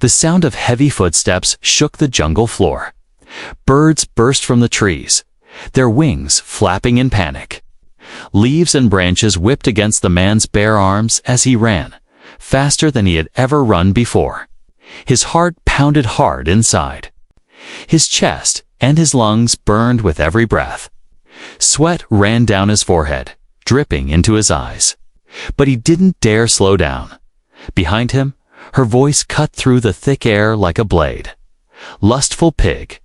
The sound of heavy footsteps shook the jungle floor. Birds burst from the trees, their wings flapping in panic. Leaves and branches whipped against the man's bare arms as he ran, faster than he had ever run before. His heart pounded hard inside. His chest and his lungs burned with every breath. Sweat ran down his forehead, dripping into his eyes. But he didn't dare slow down. Behind him, her voice cut through the thick air like a blade. "Lustful pig."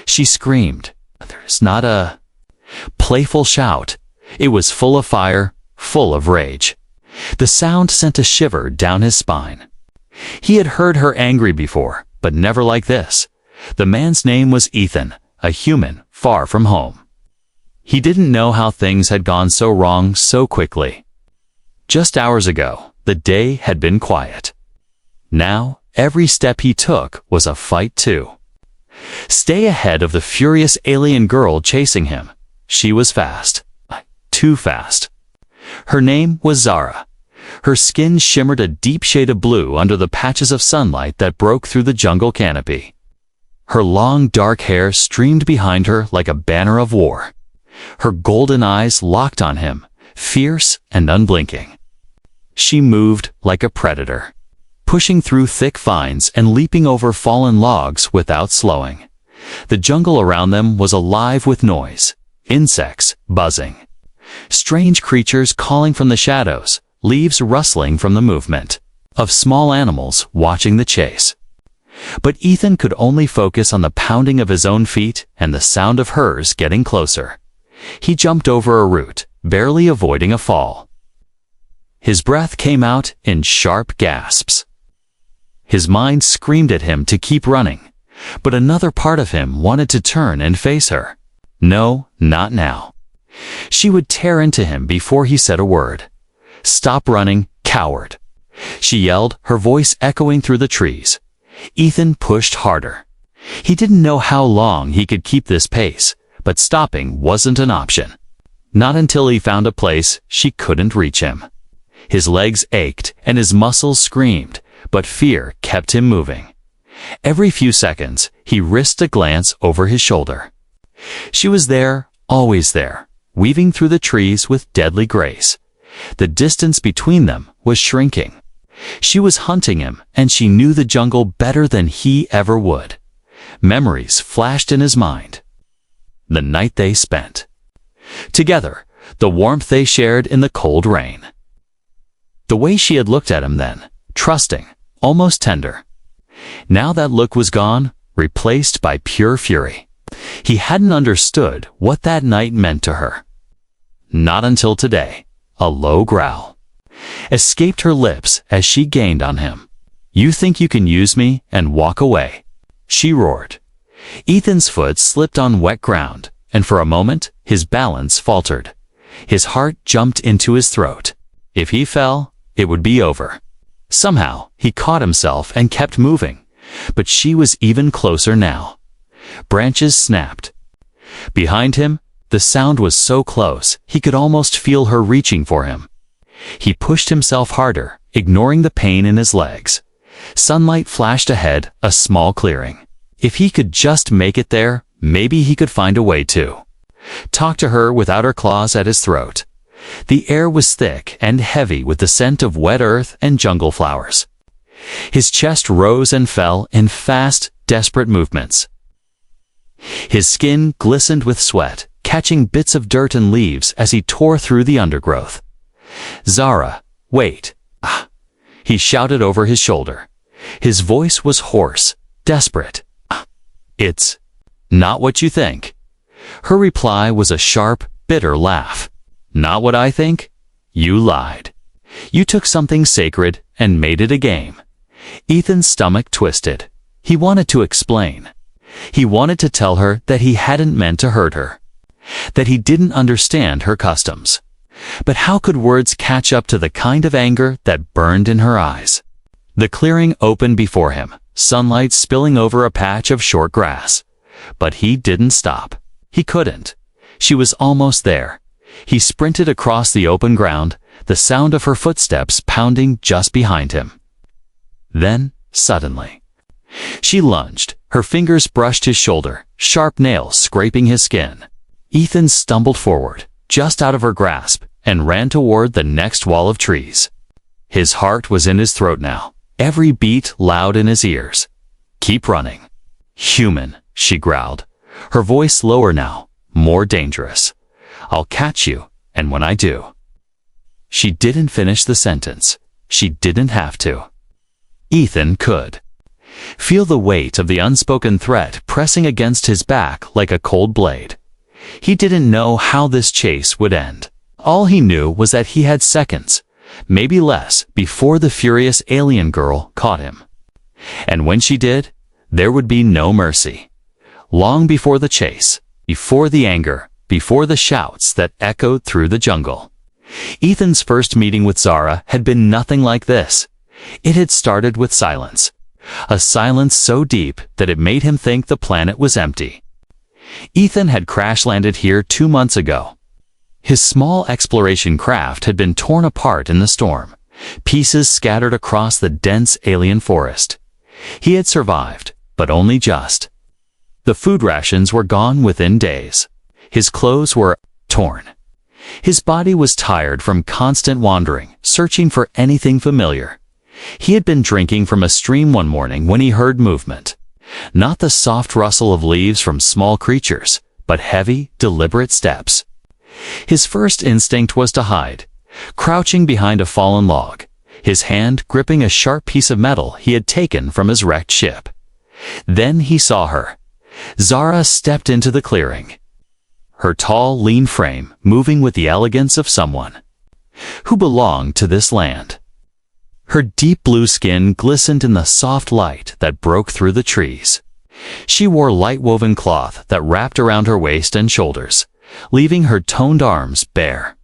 She screamed. There's not a playful shout. It was full of fire, full of rage. The sound sent a shiver down his spine. He had heard her angry before, but never like this. The man's name was Ethan, a human far from home. He didn't know how things had gone so wrong so quickly. Just hours ago, the day had been quiet. Now, every step he took was a fight too. Stay ahead of the furious alien girl chasing him. She was fast. Too fast. Her name was Zara. Her skin shimmered a deep shade of blue under the patches of sunlight that broke through the jungle canopy. Her long dark hair streamed behind her like a banner of war. Her golden eyes locked on him, fierce and unblinking. She moved like a predator, pushing through thick vines and leaping over fallen logs without slowing. The jungle around them was alive with noise, insects buzzing, strange creatures calling from the shadows, leaves rustling from the movement of small animals watching the chase. But Ethan could only focus on the pounding of his own feet and the sound of hers getting closer. He jumped over a root, barely avoiding a fall. His breath came out in sharp gasps. His mind screamed at him to keep running, but another part of him wanted to turn and face her. No, not now. She would tear into him before he said a word. "Stop running, coward!" she yelled, her voice echoing through the trees. Ethan pushed harder. He didn't know how long he could keep this pace, but stopping wasn't an option. Not until he found a place she couldn't reach him. His legs ached and his muscles screamed, but fear kept him moving. Every few seconds, he risked a glance over his shoulder. She was there, always there, weaving through the trees with deadly grace. The distance between them was shrinking. She was hunting him, and she knew the jungle better than he ever would. Memories flashed in his mind. The night they spent together, the warmth they shared in the cold rain. The way she had looked at him then, trusting, almost tender. Now that look was gone, replaced by pure fury. He hadn't understood what that night meant to her. Not until today. A low growl escaped her lips as she gained on him. "You think you can use me and walk away?" she roared. Ethan's foot slipped on wet ground, and for a moment, his balance faltered. His heart jumped into his throat. If he fell, it would be over. Somehow, he caught himself and kept moving, but she was even closer now. Branches snapped. Behind him, the sound was so close, he could almost feel her reaching for him. He pushed himself harder, ignoring the pain in his legs. Sunlight flashed ahead, a small clearing. If he could just make it there, maybe he could find a way to talk to her without her claws at his throat. The air was thick and heavy with the scent of wet earth and jungle flowers. His chest rose and fell in fast, desperate movements. His skin glistened with sweat, catching bits of dirt and leaves as he tore through the undergrowth. "Zara, wait!" He shouted over his shoulder. His voice was hoarse, desperate. "It's not what you think." Her reply was a sharp, bitter laugh. "Not what I think? You lied. You took something sacred and made it a game." Ethan's stomach twisted. He wanted to explain. He wanted to tell her that he hadn't meant to hurt her, that he didn't understand her customs. But how could words catch up to the kind of anger that burned in her eyes? The clearing opened before him, sunlight spilling over a patch of short grass. But he didn't stop. He couldn't. She was almost there. He sprinted across the open ground, the sound of her footsteps pounding just behind him. Then, suddenly, She lunged. Her fingers brushed his shoulder, sharp nails scraping his skin. Ethan stumbled forward, just out of her grasp, and ran toward the next wall of trees. His heart was in his throat now, every beat loud in his ears. "Keep running." "Human," she growled, her voice lower now, more dangerous. "I'll catch you, and when I do." She didn't finish the sentence. She didn't have to. Ethan could. Feel the weight of the unspoken threat pressing against his back like a cold blade. He didn't know how this chase would end. All he knew was that he had seconds, maybe less, before the furious alien girl caught him. And when she did, there would be no mercy. Long before the chase, before the anger, before the shouts that echoed through the jungle. Ethan's first meeting with Zara had been nothing like this. It had started with silence. A silence so deep that it made him think the planet was empty. Ethan had crash-landed here 2 months ago. His small exploration craft had been torn apart in the storm, pieces scattered across the dense alien forest. He had survived, but only just. The food rations were gone within days. His clothes were torn. His body was tired from constant wandering, searching for anything familiar. He had been drinking from a stream one morning when he heard movement. Not the soft rustle of leaves from small creatures, but heavy, deliberate steps. His first instinct was to hide, crouching behind a fallen log, his hand gripping a sharp piece of metal he had taken from his wrecked ship. Then he saw her. Zara stepped into the clearing. Her tall, lean frame moving with the elegance of someone who belonged to this land. Her deep blue skin glistened in the soft light that broke through the trees. She wore light-woven cloth that wrapped around her waist and shoulders, leaving her toned arms bare.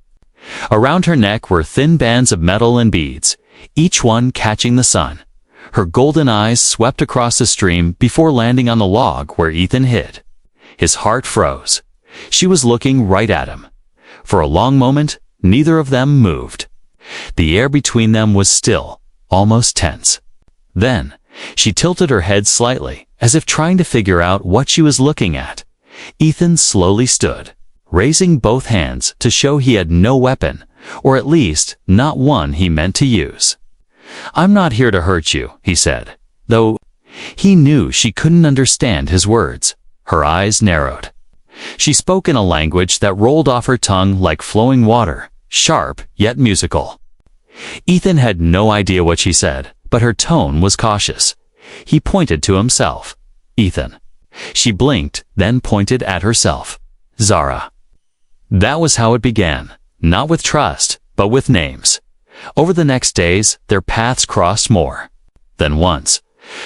Around her neck were thin bands of metal and beads, each one catching the sun. Her golden eyes swept across the stream before landing on the log where Ethan hid. His heart froze. She was looking right at him. For a long moment, neither of them moved. The air between them was still, almost tense. Then, she tilted her head slightly, as if trying to figure out what she was looking at. Ethan slowly stood, raising both hands to show he had no weapon, or at least not one he meant to use. "I'm not here to hurt you," he said, though he knew she couldn't understand his words. Her eyes narrowed. She spoke in a language that rolled off her tongue like flowing water, sharp yet musical. Ethan had no idea what she said, but her tone was cautious. He pointed to himself. "Ethan." She blinked, then pointed at herself. "Zara." That was how it began, not with trust, but with names. Over the next days, their paths crossed more than once.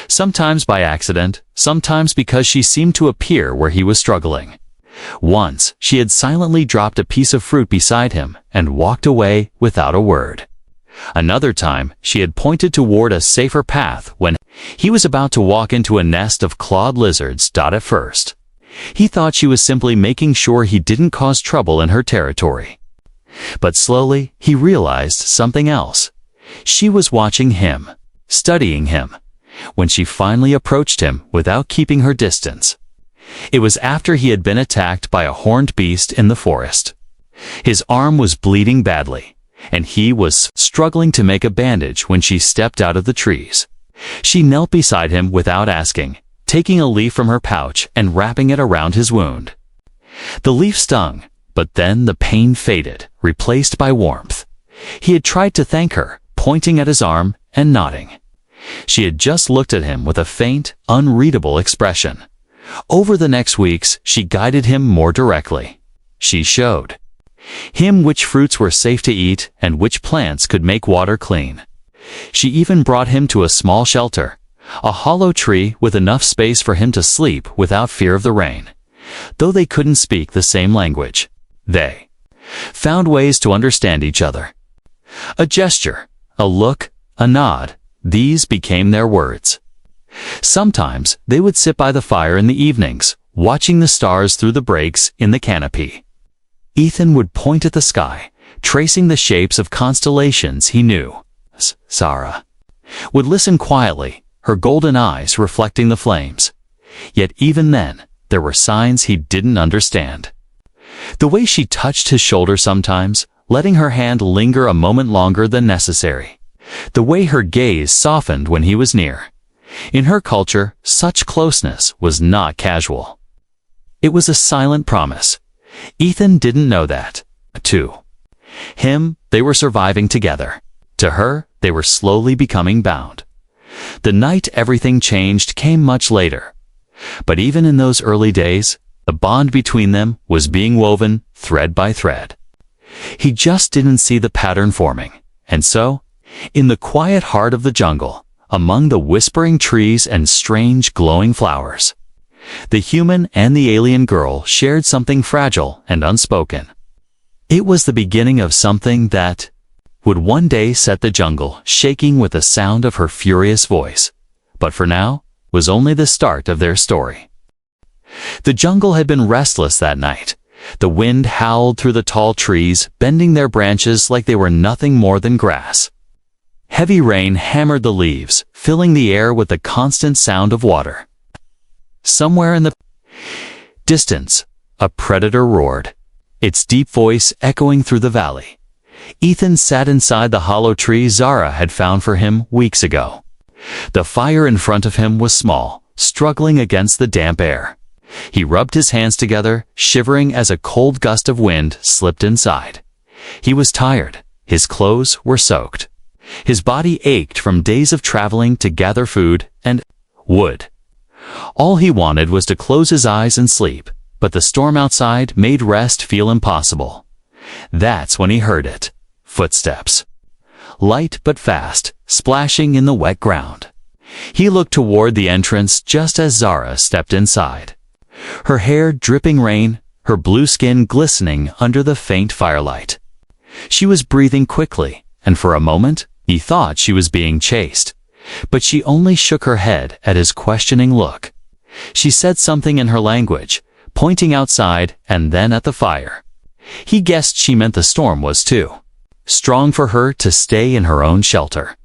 Sometimes by accident, sometimes because she seemed to appear where he was struggling. Once, she had silently dropped a piece of fruit beside him and walked away without a word. Another time, she had pointed toward a safer path when he was about to walk into a nest of clawed lizards. At first, he thought she was simply making sure he didn't cause trouble in her territory. But slowly, he realized something else. She was watching him, studying him, when she finally approached him without keeping her distance. It was after he had been attacked by a horned beast in the forest. His arm was bleeding badly, and he was struggling to make a bandage when she stepped out of the trees. She knelt beside him without asking, taking a leaf from her pouch and wrapping it around his wound. The leaf stung, but then the pain faded, replaced by warmth. He had tried to thank her, pointing at his arm and nodding. She had just looked at him with a faint, unreadable expression. Over the next weeks, she guided him more directly. She showed him which fruits were safe to eat and which plants could make water clean. She even brought him to a small shelter, a hollow tree with enough space for him to sleep without fear of the rain. Though they couldn't speak the same language, they found ways to understand each other. A gesture, a look, a nod, these became their words. Sometimes they would sit by the fire in the evenings, watching the stars through the breaks in the canopy. Ethan would point at the sky, tracing the shapes of constellations he knew. Zara would listen quietly, her golden eyes reflecting the flames. Yet even then, there were signs he didn't understand. The way she touched his shoulder sometimes, letting her hand linger a moment longer than necessary. The way her gaze softened when he was near. In her culture, such closeness was not casual. It was a silent promise. Ethan didn't know that. To him, they were surviving together. To her, they were slowly becoming bound. The night everything changed came much later. But even in those early days, the bond between them was being woven thread by thread. He just didn't see the pattern forming. And so, in the quiet heart of the jungle, among the whispering trees and strange glowing flowers, the human and the alien girl shared something fragile and unspoken. It was the beginning of something that would one day set the jungle shaking with the sound of her furious voice, but for now was only the start of their story. The jungle had been restless that night. The wind howled through the tall trees, bending their branches like they were nothing more than grass. Heavy rain hammered the leaves, filling the air with the constant sound of water. Somewhere in the distance, a predator roared, its deep voice echoing through the valley. Ethan sat inside the hollow tree Zara had found for him weeks ago. The fire in front of him was small, struggling against the damp air. He rubbed his hands together, shivering as a cold gust of wind slipped inside. He was tired. His clothes were soaked. His body ached from days of traveling to gather food and wood. All he wanted was to close his eyes and sleep, but the storm outside made rest feel impossible. That's when he heard it. Footsteps. Light but fast, splashing in the wet ground. He looked toward the entrance just as Zara stepped inside. Her hair dripping rain, her blue skin glistening under the faint firelight. She was breathing quickly, and for a moment, he thought she was being chased. But she only shook her head at his questioning look. She said something in her language, pointing outside and then at the fire. He guessed she meant the storm was too strong for her to stay in her own shelter.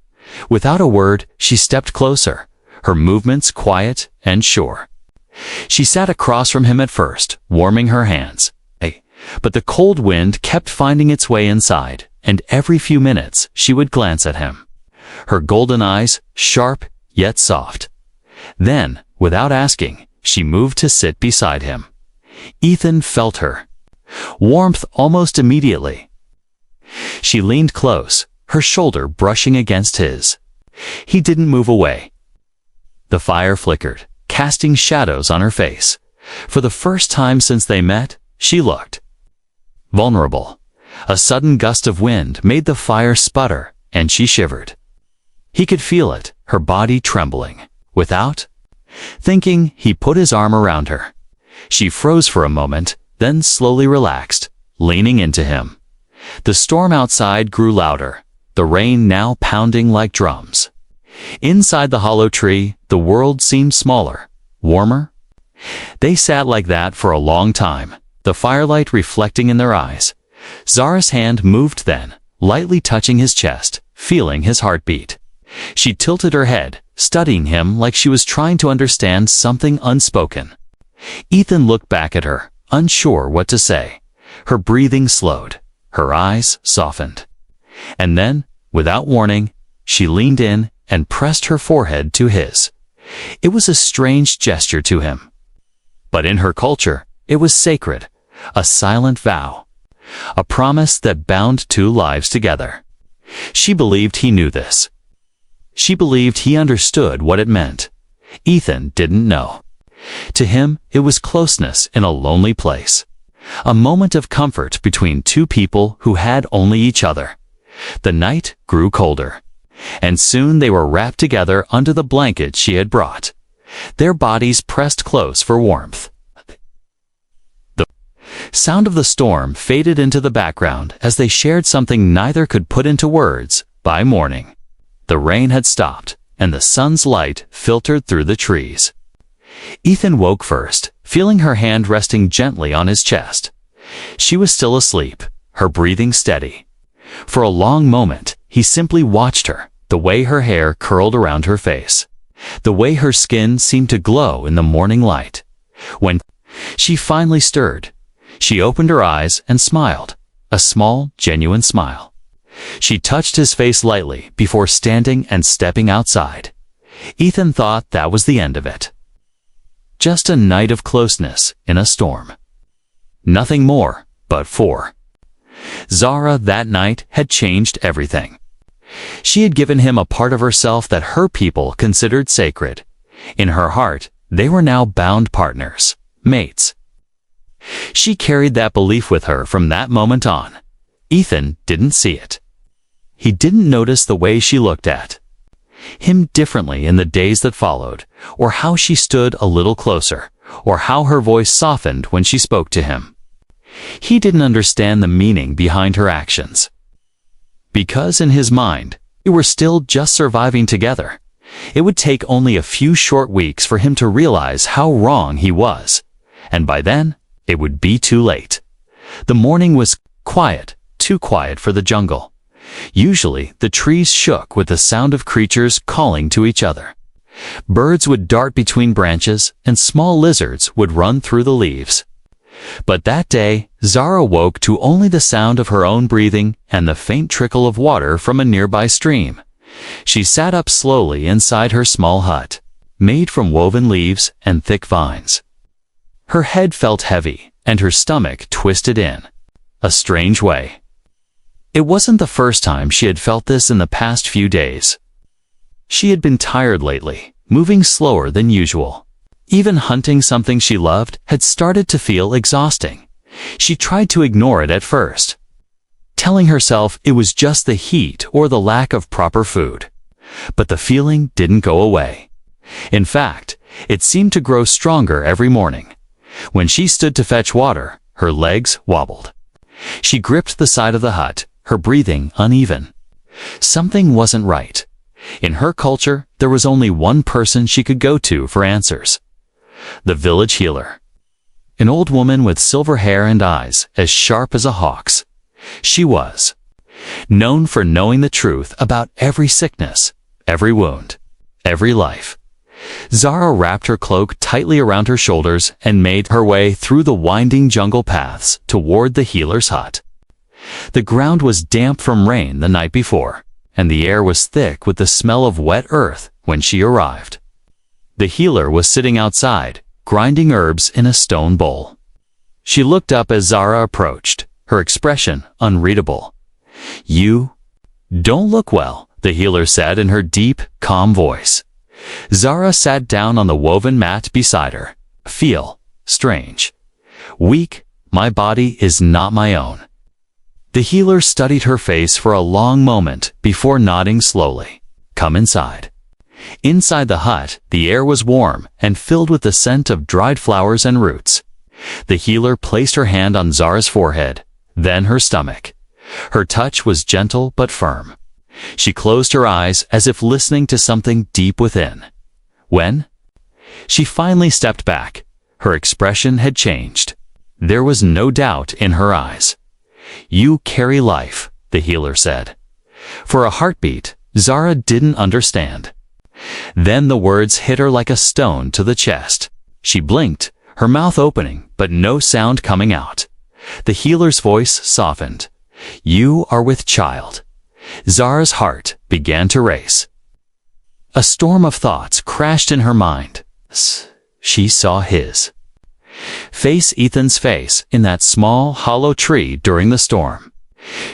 Without a word, she stepped closer, her movements quiet and sure. She sat across from him at first, warming her hands. But the cold wind kept finding its way inside, and every few minutes she would glance at him. Her golden eyes, sharp yet soft. Then, without asking, she moved to sit beside him. Ethan felt her warmth almost immediately. She leaned close, her shoulder brushing against his. He didn't move away. The fire flickered, casting shadows on her face. For the first time since they met, she looked vulnerable. A sudden gust of wind made the fire sputter, and she shivered. He could feel it, her body trembling. Without thinking, he put his arm around her. She froze for a moment, then slowly relaxed, leaning into him. The storm outside grew louder, the rain now pounding like drums. Inside the hollow tree, the world seemed smaller, warmer. They sat like that for a long time, the firelight reflecting in their eyes. Zara's hand moved then, lightly touching his chest, feeling his heartbeat. She tilted her head, studying him like she was trying to understand something unspoken. Ethan looked back at her, unsure what to say. Her breathing slowed, her eyes softened. And then, without warning, she leaned in and pressed her forehead to his. It was a strange gesture to him. But in her culture, it was sacred, a silent vow, a promise that bound two lives together. She believed he knew this. She believed he understood what it meant. Ethan didn't know. To him, it was closeness in a lonely place. A moment of comfort between two people who had only each other. The night grew colder, and soon they were wrapped together under the blanket she had brought. Their bodies pressed close for warmth. The sound of the storm faded into the background as they shared something neither could put into words. By morning, the rain had stopped, and the sun's light filtered through the trees. Ethan woke first, feeling her hand resting gently on his chest. She was still asleep, her breathing steady. For a long moment, he simply watched her, the way her hair curled around her face. The way her skin seemed to glow in the morning light. When she finally stirred, she opened her eyes and smiled, a small, genuine smile. She touched his face lightly before standing and stepping outside. Ethan thought that was the end of it. Just a night of closeness in a storm. Nothing more, but for Zara, that night had changed everything. She had given him a part of herself that her people considered sacred. In her heart, they were now bound partners, mates. She carried that belief with her from that moment on. Ethan didn't see it. He didn't notice the way she looked at him differently in the days that followed, or how she stood a little closer, or how her voice softened when she spoke to him. He didn't understand the meaning behind her actions. Because in his mind, they were still just surviving together. It would take only a few short weeks for him to realize how wrong he was, and by then, it would be too late. The morning was quiet, too quiet for the jungle. Usually, the trees shook with the sound of creatures calling to each other. Birds would dart between branches, and small lizards would run through the leaves. But that day, Zara woke to only the sound of her own breathing and the faint trickle of water from a nearby stream. She sat up slowly inside her small hut, made from woven leaves and thick vines. Her head felt heavy, and her stomach twisted in a strange way. It wasn't the first time she had felt this in the past few days. She had been tired lately, moving slower than usual. Even hunting something she loved had started to feel exhausting. She tried to ignore it at first, telling herself it was just the heat or the lack of proper food. But the feeling didn't go away. In fact, it seemed to grow stronger every morning. When she stood to fetch water, her legs wobbled. She gripped the side of the hut, her breathing uneven. Something wasn't right. In her culture, there was only one person she could go to for answers. The village healer. An old woman with silver hair and eyes as sharp as a hawk's. She was known for knowing the truth about every sickness, every wound, every life. Zara wrapped her cloak tightly around her shoulders and made her way through the winding jungle paths toward the healer's hut. The ground was damp from rain the night before, and the air was thick with the smell of wet earth when she arrived. The healer was sitting outside, grinding herbs in a stone bowl. She looked up as Zara approached, her expression unreadable. "You don't look well," the healer said in her deep, calm voice. Zara sat down on the woven mat beside her. "Feel strange. Weak. My body is not my own." The healer studied her face for a long moment before nodding slowly. "Come inside." Inside the hut, the air was warm and filled with the scent of dried flowers and roots. The healer placed her hand on Zara's forehead, then her stomach. Her touch was gentle but firm. She closed her eyes as if listening to something deep within. When she finally stepped back, her expression had changed. There was no doubt in her eyes. "You carry life," the healer said. For a heartbeat, Zara didn't understand. Then the words hit her like a stone to the chest. She blinked, her mouth opening, but no sound coming out. The healer's voice softened. "You are with child." Zara's heart began to race. A storm of thoughts crashed in her mind. She saw his face, Ethan's face, in that small, hollow tree during the storm.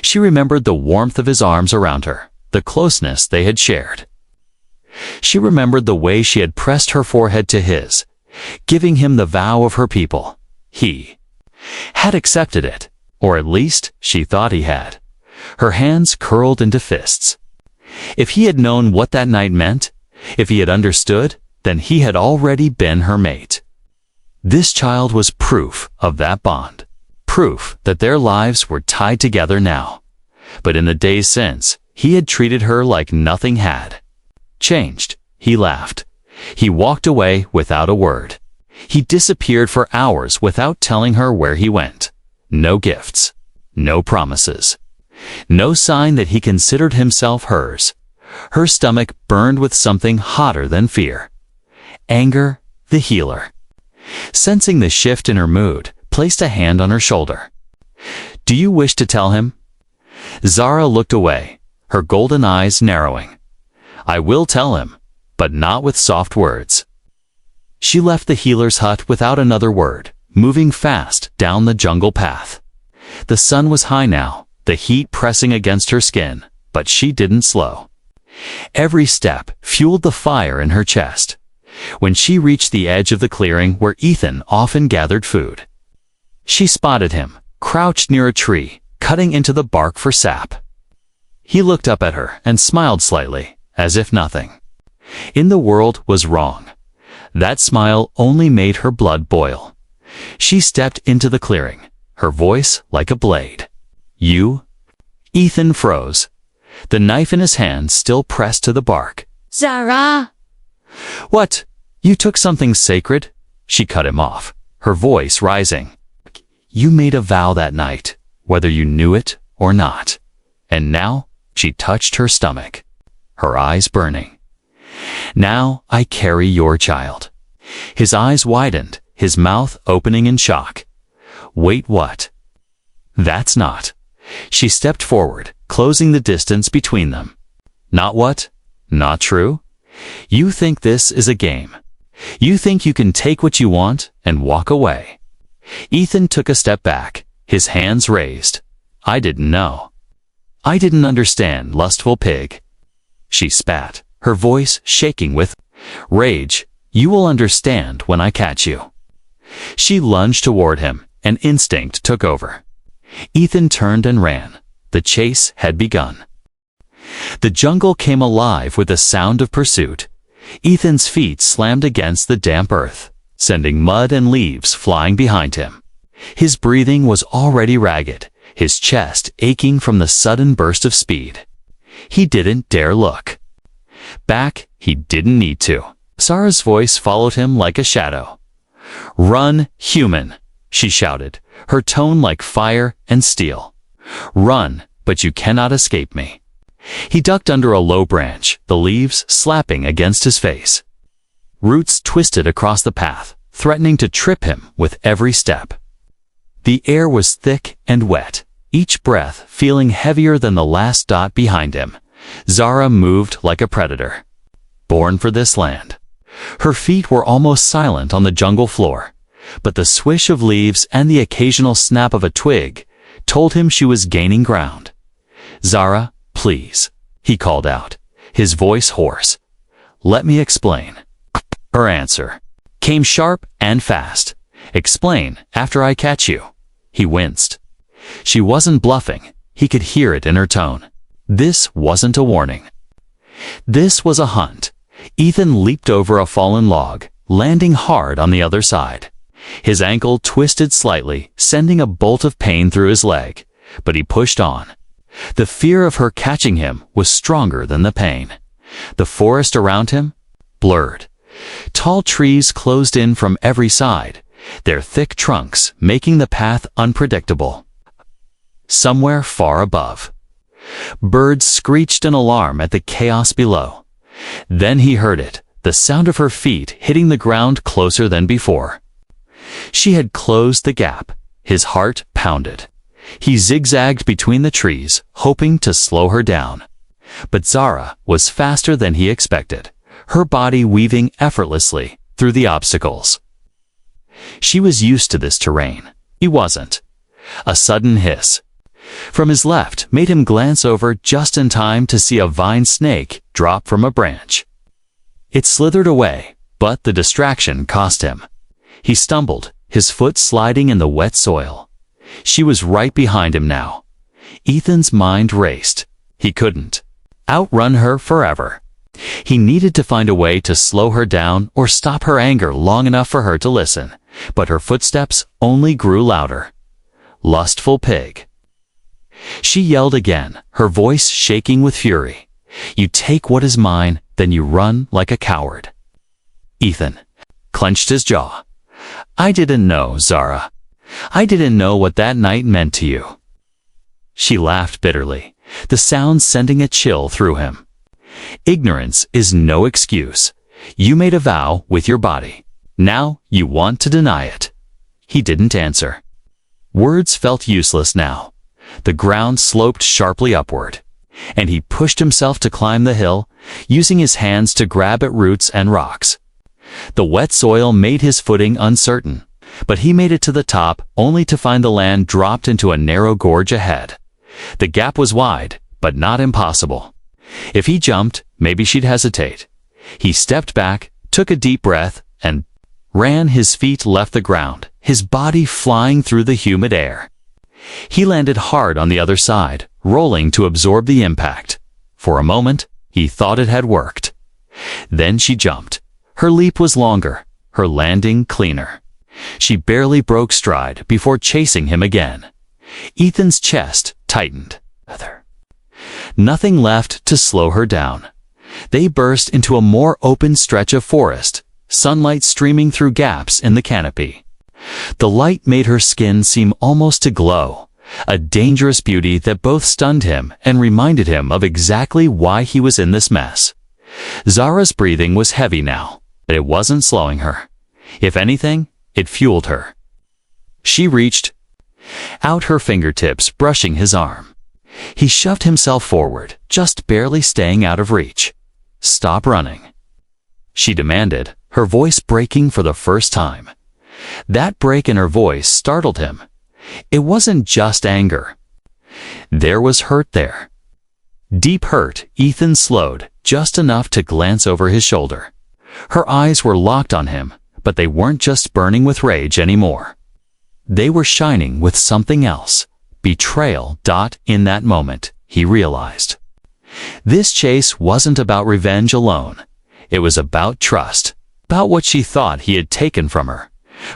She remembered the warmth of his arms around her, the closeness they had shared. She remembered the way she had pressed her forehead to his, giving him the vow of her people. He had accepted it, or at least she thought he had. Her hands curled into fists. If he had known what that night meant, if he had understood, then he had already been her mate. This child was proof of that bond, proof that their lives were tied together now. But in the days since, he had treated her like nothing had changed. He laughed. He walked away without a word. He disappeared for hours without telling her where he went. No gifts, no promises, no sign that he considered himself hers. Her stomach burned with something hotter than fear. Anger, the healer. Sensing the shift in her mood, placed a hand on her shoulder. "Do you wish to tell him?" Zara looked away, her golden eyes narrowing. "I will tell him, but not with soft words." She left the healer's hut without another word, moving fast down the jungle path. The sun was high now, the heat pressing against her skin, but she didn't slow. Every step fueled the fire in her chest. When she reached the edge of the clearing where Ethan often gathered food, she spotted him, crouched near a tree, cutting into the bark for sap. He looked up at her and smiled slightly, as if nothing in the world was wrong. That smile only made her blood boil. She stepped into the clearing, her voice like a blade. "You?" Ethan froze, the knife in his hand still pressed to the bark. "Zara!" "What? You took something sacred?" She cut him off, her voice rising. "You made a vow that night, whether you knew it or not." And now she touched her stomach, her eyes burning. "Now I carry your child." His eyes widened, his mouth opening in shock. "Wait, what?" "That's not." She stepped forward, closing the distance between them. "Not what? Not true? You think this is a game. You think you can take what you want and walk away." Ethan took a step back, his hands raised. "I didn't know. I didn't understand, lustful pig." She spat, her voice shaking with rage. "You will understand when I catch you." She lunged toward him, and instinct took over. Ethan turned and ran. The chase had begun. The jungle came alive with the sound of pursuit. Ethan's feet slammed against the damp earth, sending mud and leaves flying behind him. His breathing was already ragged, his chest aching from the sudden burst of speed. He didn't dare look back. He didn't need to. Zara's voice followed him like a shadow. "Run, human," she shouted, her tone like fire and steel. "Run, but you cannot escape me." He ducked under a low branch, the leaves slapping against his face. Roots twisted across the path, threatening to trip him with every step. The air was thick and wet, each breath feeling heavier than the last dot behind him. Zara moved like a predator, born for this land. Her feet were almost silent on the jungle floor, but the swish of leaves and the occasional snap of a twig told him she was gaining ground. "Zara, please," he called out, his voice hoarse. "Let me explain." Her answer came sharp and fast. "Explain after I catch you." He winced. She wasn't bluffing. He could hear it in her tone. This wasn't a warning. This was a hunt. Ethan leaped over a fallen log, landing hard on the other side. His ankle twisted slightly, sending a bolt of pain through his leg, but he pushed on. The fear of her catching him was stronger than the pain. The forest around him blurred. Tall trees closed in from every side, their thick trunks making the path unpredictable. Somewhere far above, birds screeched in alarm at the chaos below. Then he heard it, the sound of her feet hitting the ground closer than before. She had closed the gap. His heart pounded. He zigzagged between the trees, hoping to slow her down. But Zara was faster than he expected, her body weaving effortlessly through the obstacles. She was used to this terrain. He wasn't. A sudden hiss from his left made him glance over just in time to see a vine snake drop from a branch. It slithered away, but the distraction cost him. He stumbled, his foot sliding in the wet soil. She was right behind him now. Ethan's mind raced. He couldn't outrun her forever. He needed to find a way to slow her down or stop her anger long enough for her to listen, but her footsteps only grew louder. "Lustful pig." She yelled again, her voice shaking with fury. "You take what is mine, then you run like a coward." Ethan clenched his jaw. "I didn't know, Zara. I didn't know what that night meant to you." She laughed bitterly, the sound sending a chill through him. Ignorance is no excuse. You made a vow with your body. Now you want to deny it. He didn't answer. Words felt useless now. The ground sloped sharply upward, and he pushed himself to climb the hill, using his hands to grab at roots and rocks. The wet soil made his footing uncertain, but he made it to the top only to find the land dropped into a narrow gorge ahead. The gap was wide, but not impossible. If he jumped, maybe she'd hesitate. He stepped back, took a deep breath, and ran. His feet left the ground, his body flying through the humid air. He landed hard on the other side, rolling to absorb the impact. For a moment, he thought it had worked. Then she jumped. Her leap was longer, her landing cleaner. She barely broke stride before chasing him again. Ethan's chest tightened. Nothing left to slow her down. They burst into a more open stretch of forest, sunlight streaming through gaps in the canopy. The light made her skin seem almost to glow, a dangerous beauty that both stunned him and reminded him of exactly why he was in this mess. Zara's breathing was heavy now, but it wasn't slowing her. If anything, it fueled her. She reached out, her fingertips brushing his arm. He shoved himself forward, just barely staying out of reach. "Stop running," she demanded, her voice breaking for the first time. That break in her voice startled him. It wasn't just anger. There was hurt there. Deep hurt. Ethan slowed, just enough to glance over his shoulder. Her eyes were locked on him, but they weren't just burning with rage anymore. They were shining with something else. Betrayal. In that moment, he realized. This chase wasn't about revenge alone. It was about trust, about what she thought he had taken from her.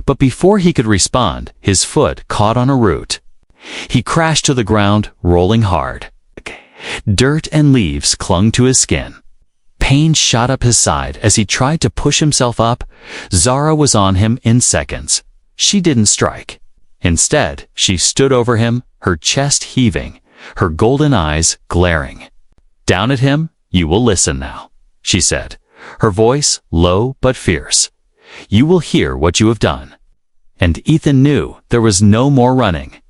But before he could respond, his foot caught on a root. He crashed to the ground, rolling hard. Dirt and leaves clung to his skin. Pain shot up his side as he tried to push himself up. Zara was on him in seconds. She didn't strike. Instead, she stood over him, her chest heaving, her golden eyes glaring. "Down at him, you will listen now," she said, her voice low but fierce. "You will hear what you have done." And Ethan knew there was no more running.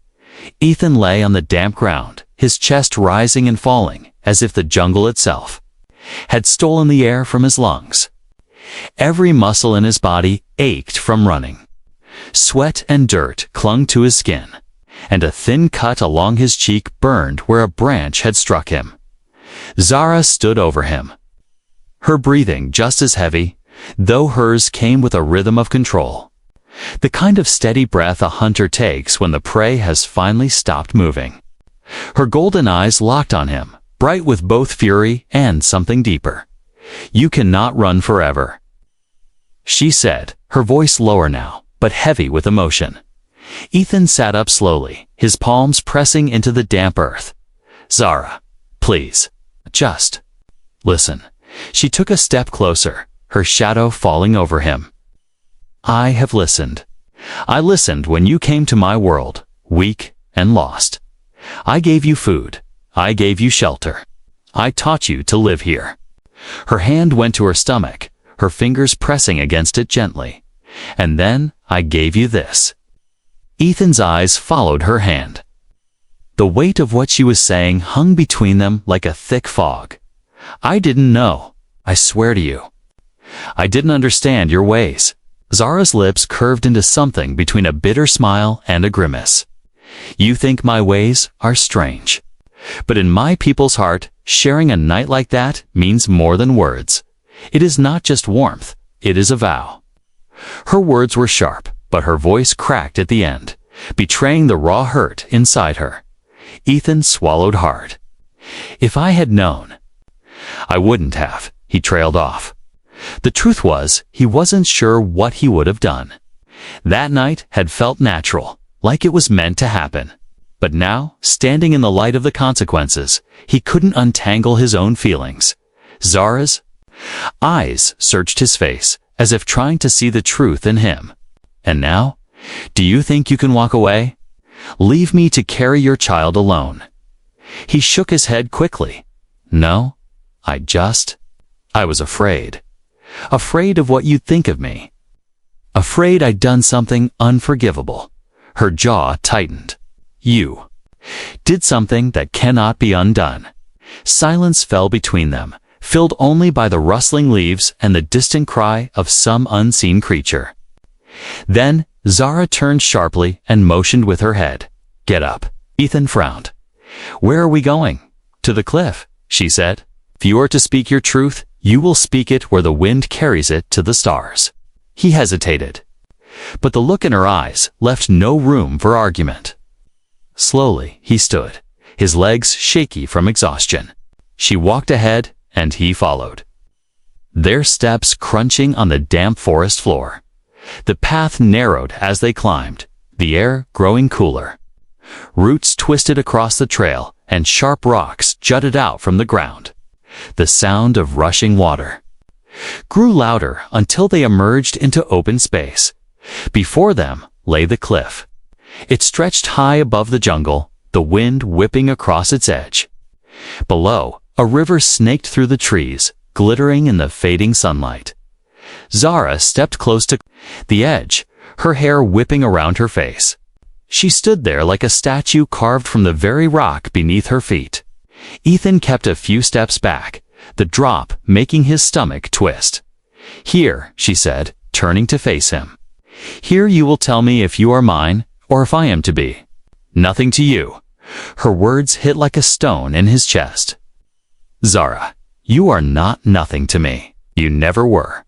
Ethan lay on the damp ground, his chest rising and falling, as if the jungle itself had stolen the air from his lungs. Every muscle in his body ached from running. Sweat and dirt clung to his skin, and a thin cut along his cheek burned where a branch had struck him. Zara stood over him, her breathing just as heavy, though hers came with a rhythm of control. The kind of steady breath a hunter takes when the prey has finally stopped moving. Her golden eyes locked on him, bright with both fury and something deeper. "You cannot run forever," she said, her voice lower now, but heavy with emotion. Ethan sat up slowly, his palms pressing into the damp earth. "Zara, please, just listen." She took a step closer, her shadow falling over him. "I have listened. I listened when you came to my world, weak and lost. I gave you food. I gave you shelter. I taught you to live here." Her hand went to her stomach, her fingers pressing against it gently. "And then I gave you this." Ethan's eyes followed her hand. The weight of what she was saying hung between them like a thick fog. "I didn't know. I swear to you. I didn't understand your ways." Zara's lips curved into something between a bitter smile and a grimace. "You think my ways are strange. But in my people's heart, sharing a night like that means more than words. It is not just warmth, it is a vow." Her words were sharp, but her voice cracked at the end, betraying the raw hurt inside her. Ethan swallowed hard. "If I had known, I wouldn't have," he trailed off. The truth was, he wasn't sure what he would have done. That night had felt natural, like it was meant to happen. But now, standing in the light of the consequences, he couldn't untangle his own feelings. Zara's eyes searched his face, as if trying to see the truth in him. "And now? Do you think you can walk away? Leave me to carry your child alone?" He shook his head quickly. "No, I was afraid. Afraid of what you'd think of me. Afraid I'd done something unforgivable. Her jaw tightened. You did something that cannot be undone. Silence fell between them, filled only by the rustling leaves and the distant cry of some unseen creature. Then Zara turned sharply and motioned with her head. Get up. Ethan frowned. Where are we going? To the cliff, she said. If you are to speak your truth, you will speak it where the wind carries it to the stars. He hesitated, but the look in her eyes left no room for argument. Slowly, he stood, his legs shaky from exhaustion. She walked ahead, and he followed. Their steps crunching on the damp forest floor. The path narrowed as they climbed, the air growing cooler. Roots twisted across the trail, and sharp rocks jutted out from the ground. The sound of rushing water grew louder until they emerged into open space. Before them lay the cliff. It stretched high above the jungle, the wind whipping across its edge. Below, a river snaked through the trees, glittering in the fading sunlight. Zara stepped close to the edge, her hair whipping around her face. She stood there like a statue carved from the very rock beneath her feet. Ethan kept a few steps back, the drop making his stomach twist. Here, she said, turning to face him. Here you will tell me if you are mine, or if I am to be. Nothing to you. Her words hit like a stone in his chest. Zara, you are not nothing to me. You never were.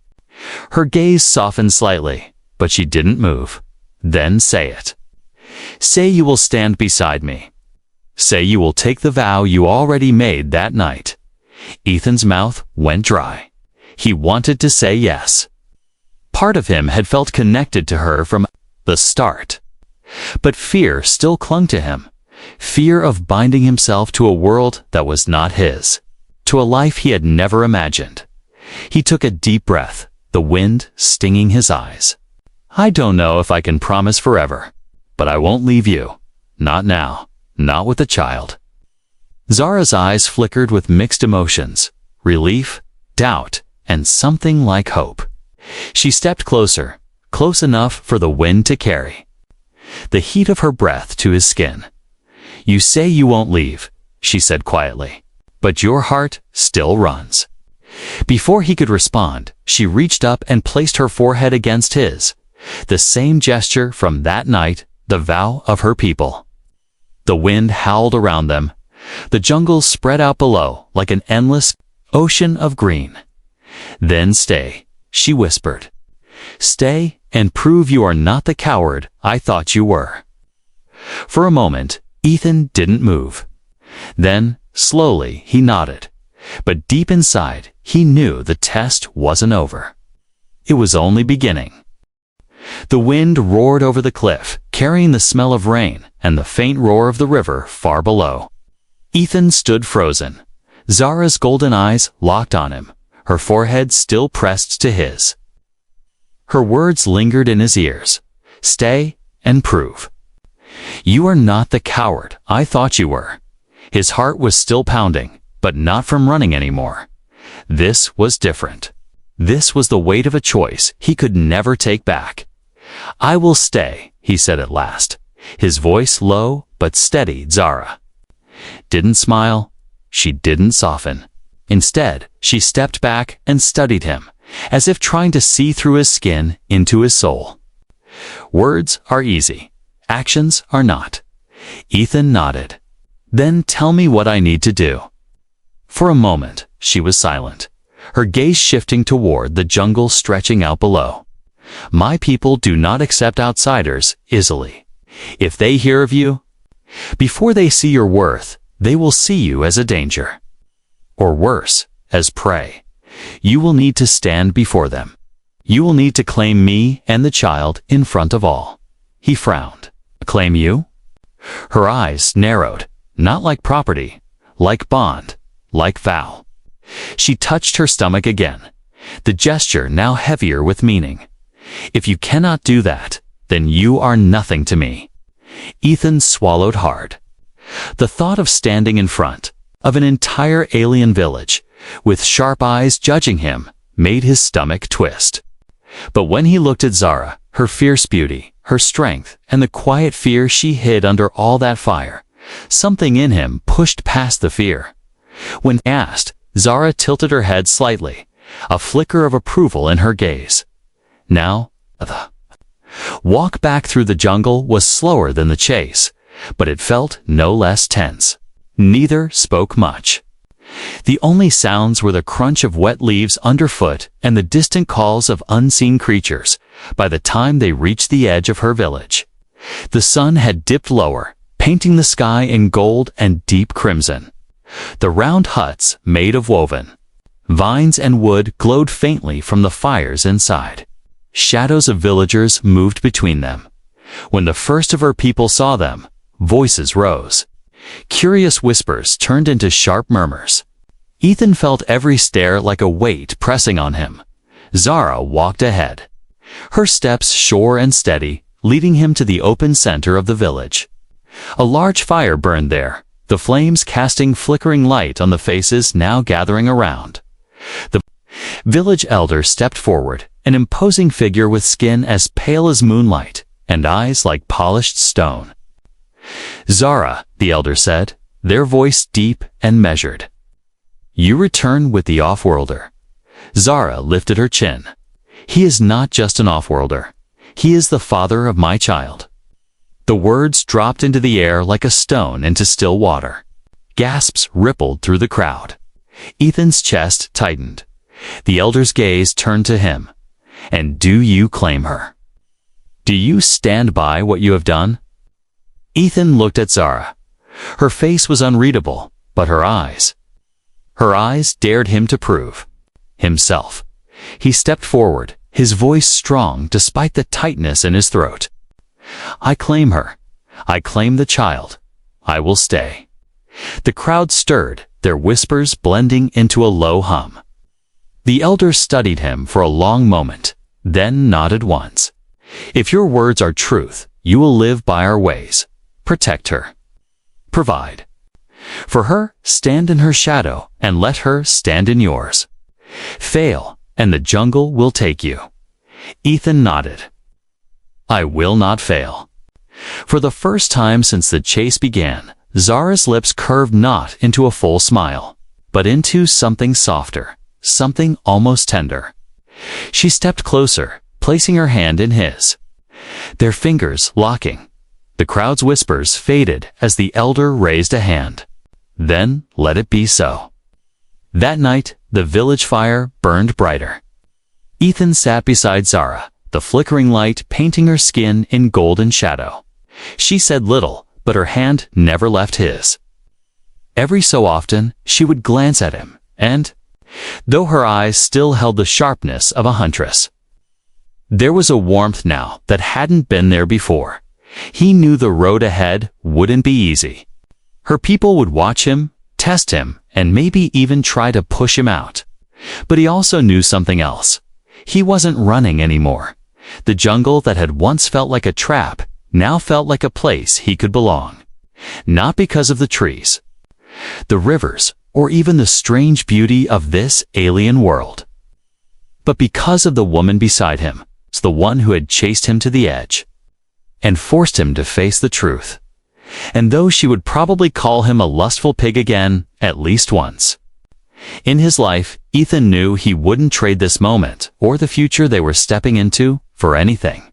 Her gaze softened slightly, but she didn't move. Then say it. Say you will stand beside me. Say you will take the vow you already made that night. Ethan's mouth went dry. He wanted to say yes. Part of him had felt connected to her from the start. But fear still clung to him. Fear of binding himself to a world that was not his. To a life he had never imagined. He took a deep breath, the wind stinging his eyes. I don't know if I can promise forever, but I won't leave you. Not now. Not with a child. Zara's eyes flickered with mixed emotions, relief, doubt, and something like hope. She stepped closer, close enough for the wind to carry. The heat of her breath to his skin. You say you won't leave, she said quietly, but your heart still runs. Before he could respond, she reached up and placed her forehead against his. The same gesture from that night, the vow of her people. The wind howled around them. The jungle spread out below like an endless ocean of green. Then stay, she whispered. Stay and prove you are not the coward I thought you were. For a moment, Ethan didn't move. Then, slowly, he nodded. But deep inside, he knew the test wasn't over. It was only beginning. The wind roared over the cliff, carrying the smell of rain and the faint roar of the river far below. Ethan stood frozen. Zara's golden eyes locked on him, her forehead still pressed to his. Her words lingered in his ears. Stay and prove. You are not the coward I thought you were. His heart was still pounding, but not from running anymore. This was different. This was the weight of a choice he could never take back. I will stay, he said at last, his voice low but steady. Zara didn't smile. She didn't soften. Instead, she stepped back and studied him, as if trying to see through his skin into his soul. Words are easy. Actions are not. Ethan nodded. Then tell me what I need to do. For a moment, she was silent, her gaze shifting toward the jungle stretching out below. My people do not accept outsiders easily. If they hear of you, before they see your worth, they will see you as a danger. Or worse, as prey. You will need to stand before them. You will need to claim me and the child in front of all. He frowned. Claim you? Her eyes narrowed, not like property, like bond, like vow. She touched her stomach again, the gesture now heavier with meaning. If you cannot do that, then you are nothing to me. Ethan swallowed hard. The thought of standing in front of an entire alien village, with sharp eyes judging him, made his stomach twist. But when he looked at Zara, her fierce beauty, her strength, and the quiet fear she hid under all that fire, something in him pushed past the fear. When asked, Zara tilted her head slightly, a flicker of approval in her gaze. Now, the walk back through the jungle was slower than the chase, but it felt no less tense. Neither spoke much. The only sounds were the crunch of wet leaves underfoot and the distant calls of unseen creatures by the time they reached the edge of her village. The sun had dipped lower, painting the sky in gold and deep crimson. The round huts, made of woven vines and wood, glowed faintly from the fires inside. Shadows of villagers moved between them. When the first of her people saw them, voices rose. Curious whispers turned into sharp murmurs. Ethan felt every stare like a weight pressing on him. Zara walked ahead, her steps sure and steady, leading him to the open center of the village. A large fire burned there, the flames casting flickering light on the faces now gathering around. The village elder stepped forward, an imposing figure with skin as pale as moonlight and eyes like polished stone. "Zara," the elder said, their voice deep and measured. "You return with the off-worlder." Zara lifted her chin. "He is not just an off-worlder. He is the father of my child." The words dropped into the air like a stone into still water. Gasps rippled through the crowd. Ethan's chest tightened. The elder's gaze turned to him. "And do you claim her? Do you stand by what you have done?" Ethan looked at Zara. Her face was unreadable, but her eyes dared him to prove himself. He stepped forward, his voice strong despite the tightness in his throat. "I claim her. I claim the child. I will stay." The crowd stirred, their whispers blending into a low hum. The elder studied him for a long moment, then nodded once. "If your words are truth, you will live by our ways. Protect her. Provide. For her, stand in her shadow, and let her stand in yours. Fail, and the jungle will take you." Ethan nodded. "I will not fail." For the first time since the chase began, Zara's lips curved not into a full smile, but into something softer, something almost tender. She stepped closer, placing her hand in his. Their fingers locking. The crowd's whispers faded as the elder raised a hand. "Then let it be so." That night, the village fire burned brighter. Ethan sat beside Zara, the flickering light painting her skin in golden shadow. She said little, but her hand never left his. Every so often, she would glance at him, and, though her eyes still held the sharpness of a huntress, there was a warmth now that hadn't been there before. He knew the road ahead wouldn't be easy. Her people would watch him, test him, and maybe even try to push him out. But he also knew something else. He wasn't running anymore. The jungle that had once felt like a trap now felt like a place he could belong. Not because of the trees, the rivers, or even the strange beauty of this alien world, but because of the woman beside him, the one who had chased him to the edge and forced him to face the truth. And though she would probably call him a lustful pig again, at least once, in his life, Ethan knew he wouldn't trade this moment or the future they were stepping into for anything.